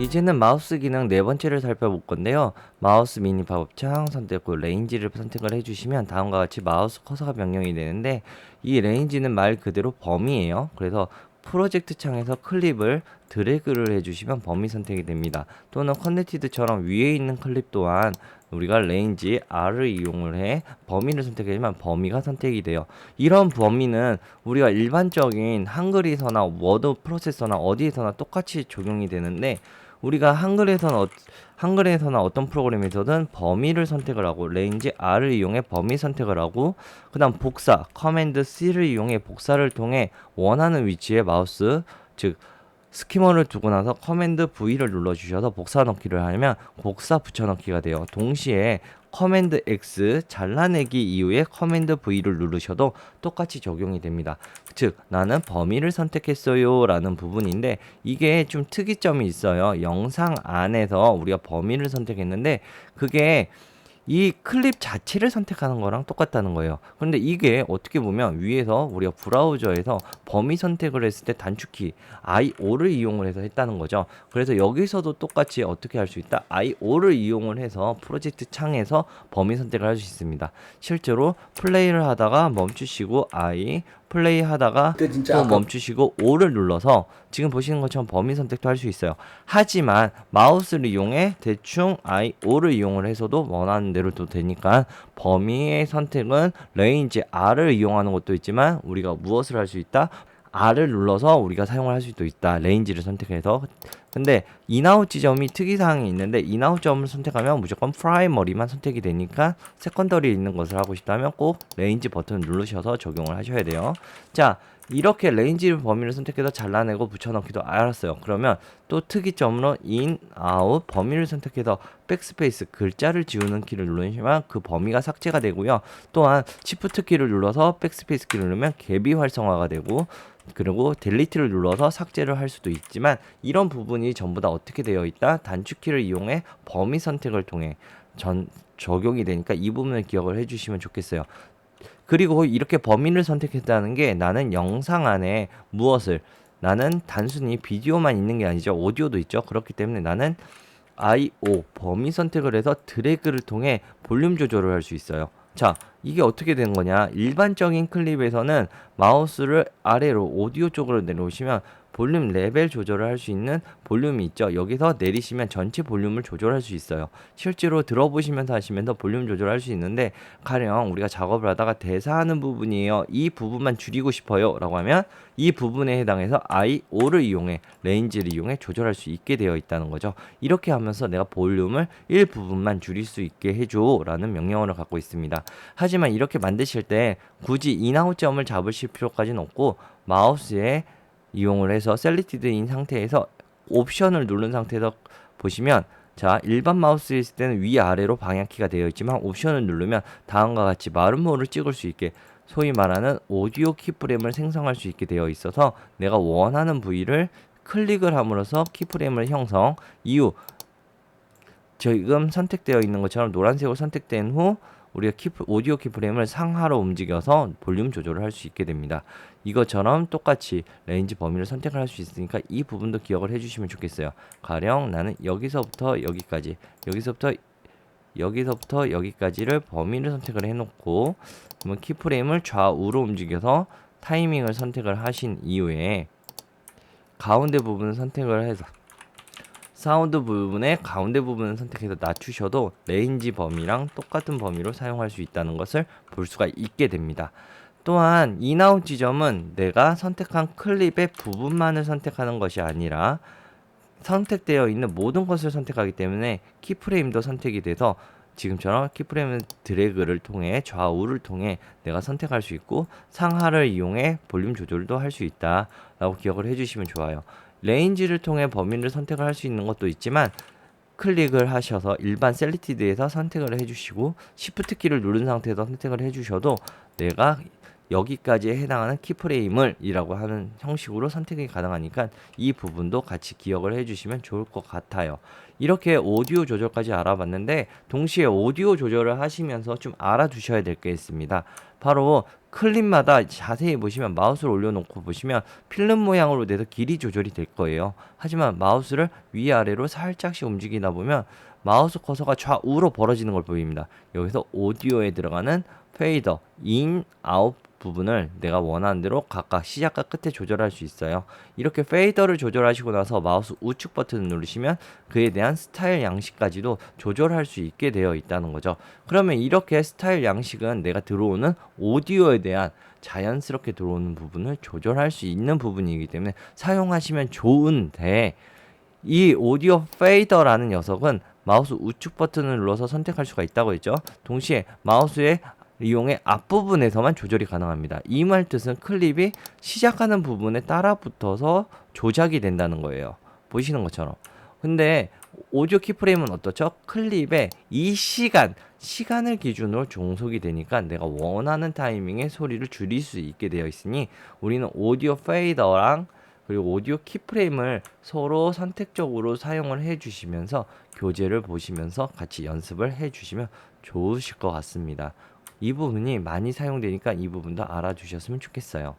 이제는 마우스 기능 네 번째를 살펴볼 건데요. 마우스 미니 팝업창 선택 후 레인지를 선택을 해주시면 다음과 같이 마우스 커서가 변경이 되는데, 이 레인지는 말 그대로 범위예요. 그래서 프로젝트 창에서 클립을 드래그를 해주시면 범위 선택이 됩니다. 또는 커넥티드처럼 위에 있는 클립 또한 우리가 레인지 R을 이용을 해 범위를 선택하지만 범위가 선택이 돼요. 이런 범위는 우리가 일반적인 한글에서나 워드 프로세서나 어디에서나 똑같이 적용이 되는데, 우리가 한글에서나 어떤 프로그램에서든 범위를 선택을 하고 레인지 R을 이용해 범위 선택을 하고, 그 다음 복사 커맨드 C를 이용해 복사를 통해 원하는 위치에 마우스 즉 스키머를 두고 나서 커맨드 V를 눌러주셔서 복사 넣기를 하면 복사 붙여넣기가 돼요. 동시에 커맨드 X 잘라내기 이후에 커맨드 V를 누르셔도 똑같이 적용이 됩니다. 즉 나는 범위를 선택했어요 라는 부분인데, 이게 좀 특이점이 있어요. 영상 안에서 우리가 범위를 선택했는데 그게 이 클립 자체를 선택하는 거랑 똑같다는 거예요. 그런데 이게 어떻게 보면 위에서 우리가 브라우저에서 범위 선택을 했을 때 단축키 IO를 이용을 해서 했다는 거죠. 그래서 여기서도 똑같이 어떻게 할 수 있다? IO를 이용을 해서 프로젝트 창에서 범위 선택을 할 수 있습니다. 실제로 플레이를 하다가 멈추시고 플레이 하다가 또 멈추시고 O를 눌러서 지금 보시는 것처럼 범위 선택도 할 수 있어요. 하지만 마우스를 이용해 대충 IO를 이용을 해서도 원하는 대로 도 되니까 범위의 선택은 레인지 R을 이용하는 것도 있지만 우리가 무엇을 할 수 있다? R을 눌러서 우리가 사용을 할 수도 있다. 레인지를 선택해서. 근데 인아웃 지점이 특이사항이 있는데, 인아웃 점을 선택하면 무조건 프라이머리만 선택이 되니까 세컨더리에 있는 것을 하고 싶다면 꼭 레인지 버튼을 누르셔서 적용을 하셔야 돼요. 자, 이렇게 레인지 범위를 선택해서 잘라내고 붙여넣기도 알았어요. 그러면 또 특이점으로 인, 아웃 범위를 선택해서 백스페이스 글자를 지우는 키를 누르시면 그 범위가 삭제가 되고요. 또한 시프트 키를 눌러서 백스페이스 키를 누르면 갭이 활성화가 되고, 그리고 딜리트를 눌러서 삭제를 할 수도 있지만 이런 부분이 전부 다 어떻게 되어 있다? 단축키를 이용해 범위 선택을 통해 적용이 되니까 이 부분을 기억을 해주시면 좋겠어요. 그리고 이렇게 범위를 선택했다는 게 나는 영상 안에 나는 단순히 비디오만 있는 게 아니죠. 오디오도 있죠. 그렇기 때문에 나는 IO 범위 선택을 해서 드래그를 통해 볼륨 조절을 할 수 있어요. 자, 이게 어떻게 되는 거냐? 일반적인 클립에서는 마우스를 아래로 오디오 쪽으로 내려오시면 볼륨 레벨 조절을 할 수 있는 볼륨이 있죠. 여기서 내리시면 전체 볼륨을 조절할 수 있어요. 실제로 들어보시면서 하시면서 볼륨 조절할 수 있는데, 가령 우리가 작업을 하다가 대사하는 부분이에요. 이 부분만 줄이고 싶어요 라고 하면 이 부분에 해당해서 IO를 이용해 레인지를 이용해 조절할 수 있게 되어 있다는 거죠. 이렇게 하면서 내가 볼륨을 일부분만 줄일 수 있게 해줘 라는 명령어를 갖고 있습니다. 하지만 이렇게 만드실 때 굳이 인아웃 점을 잡으실 필요까지는 없고, 마우스에 이용을 해서 셀렉티드인 상태에서 옵션을 누른 상태에서 보시면, 자, 일반 마우스에 있을 때는 위아래로 방향키가 되어 있지만 옵션을 누르면 다음과 같이 마름모를 찍을 수 있게, 소위 말하는 오디오 키프레임을 생성할 수 있게 되어 있어서 내가 원하는 부위를 클릭을 함으로써 키프레임을 형성, 이후 지금 선택되어 있는 것처럼 노란색으로 선택된 후 우리가 오디오 키프레임을 상하로 움직여서 볼륨 조절을 할 수 있게 됩니다. 이것처럼 똑같이 레인지 범위를 선택을 할 수 있으니까 이 부분도 기억을 해주시면 좋겠어요. 가령 나는 여기서부터 여기까지를 범위를 선택을 해놓고, 그러면 키프레임을 좌우로 움직여서 타이밍을 선택을 하신 이후에 가운데 부분을 선택을 해서 사운드 부분의 가운데 부분을 선택해서 낮추셔도 레인지 범위랑 똑같은 범위로 사용할 수 있다는 것을 볼 수가 있게 됩니다. 또한 인아웃 지점은 내가 선택한 클립의 부분만을 선택하는 것이 아니라 선택되어 있는 모든 것을 선택하기 때문에 키프레임도 선택이 돼서 지금처럼 키프레임 드래그를 통해 좌우를 통해 내가 선택할 수 있고, 상하를 이용해 볼륨 조절도 할 수 있다 라고 기억을 해주시면 좋아요. 레인지를 통해 범위를 선택을 할 수 있는 것도 있지만, 클릭을 하셔서 일반 셀렉티드에서 선택을 해주시고 시프트 키를 누른 상태에서 선택을 해주셔도 내가 여기까지에 해당하는 키프레임을 이라고 하는 형식으로 선택이 가능하니까 이 부분도 같이 기억을 해주시면 좋을 것 같아요. 이렇게 오디오 조절까지 알아봤는데 동시에 오디오 조절을 하시면서 좀 알아두셔야 될 게 있습니다. 바로 클립마다 자세히 보시면 마우스를 올려놓고 보시면 필름 모양으로 돼서 길이 조절이 될 거예요. 하지만 마우스를 위아래로 살짝씩 움직이다 보면 마우스 커서가 좌우로 벌어지는 걸 보입니다. 여기서 오디오에 들어가는 페이더, 인, 아웃 부분을 내가 원하는 대로 각각 시작과 끝에 조절할 수 있어요. 이렇게 페이더를 조절하시고 나서 마우스 우측 버튼을 누르시면 그에 대한 스타일 양식까지도 조절할 수 있게 되어 있다는 거죠. 그러면 이렇게 스타일 양식은 내가 들어오는 오디오에 대한 자연스럽게 들어오는 부분을 조절할 수 있는 부분이기 때문에 사용하시면 좋은데, 이 오디오 페이더라는 녀석은 마우스 우측 버튼을 눌러서 선택할 수가 있다고 했죠. 동시에 마우스의 이용의 앞부분에서만 조절이 가능합니다. 이 말 뜻은 클립이 시작하는 부분에 따라 붙어서 조작이 된다는 거예요. 보시는 것처럼. 근데 오디오 키프레임은 어떻죠? 클립의 이 시간을 기준으로 종속이 되니까 내가 원하는 타이밍에 소리를 줄일 수 있게 되어 있으니 우리는 오디오 페이더랑 그리고 오디오 키프레임을 서로 선택적으로 사용을 해주시면서 교재를 보시면서 같이 연습을 해주시면 좋으실 것 같습니다. 이 부분이 많이 사용되니까 이 부분도 알아주셨으면 좋겠어요.